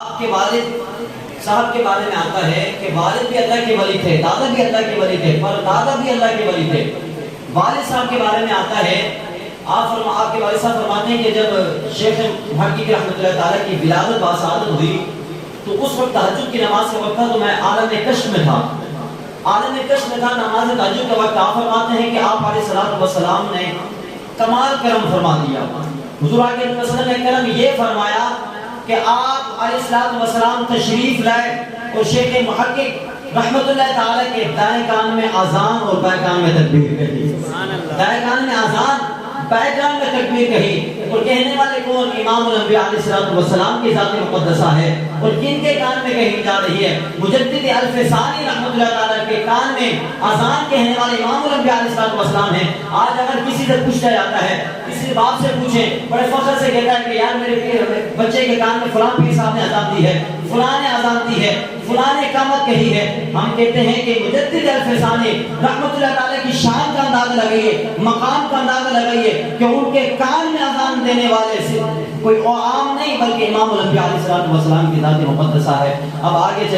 آپ کے والد صاحب کے بارے میں آتا ہے کہ والد بھی اللہ کے ولی تھے، دادا بھی اللہ کے ولی تھے، پر دادا بھی اللہ کے ولی تھے۔ والد صاحب کے بارے میں آتا ہے، آپ کے والد صاحب فرماتے ہیں کہ جب شیخ محقق رحمۃ اللہ تعالیٰ کی ولادت باسعادت ہوئی تو اس وقت تہجد کی نماز کا وقت تھا، تو میں عالم کشف میں تھا، نماز تہجد کا وقت۔ آپ فرماتے ہیں کہ آپ علیہ الصلوۃ والسلام نے کمال کرم فرما دیا۔ حضور علیہ وسلم نے کرم یہ فرمایا کہ آپ علیہ الصلوۃ والسلام تشریف لائے اور شیخ محقق رحمت اللہ تعالیٰ کے دائیں کان میں اذان اور بائیں کان میں تکبیر کہی۔ دائیں کان میں اذان، بائیں کان میں تکبیر کہی، اور کہنے والے کون؟ امام الانبیاء علیہ الصلوۃ والسلام کی ذات مقدسہ ہے، اور کن کے کان میں کہی جا رہی ہے؟ مجدد الفسانی رحمت اللہ تعالیٰ کے کان میں اذان کہنے والے امام الانبیاء علیہ الصلوۃ والسلام ہیں۔ آج اگر کسی سے پوچھا جاتا ہے، کسی باپ سے پوچھیں، بڑے فخر سے کہتا ہے کہ یار میرے بچے کے کان میں فلاں پیر صاحب نے اذان دی ہے، فلاں نے اذان دی ہے، فلاں نے اقامت کہی ہے۔ ہم کہتے ہیں کہ مجدد الفسانی رحمت اللہ تعالیٰ کی شان کا اندازہ لگائیے، مقام کا اندازہ لگائیے کہ ان کے کان میں اذان دینے والے سے کوئی عام نہیں بلکہ امام الانبیاء علیہ الصلوۃ والسلام کی ذات مقدسہ ہے۔ اب آگے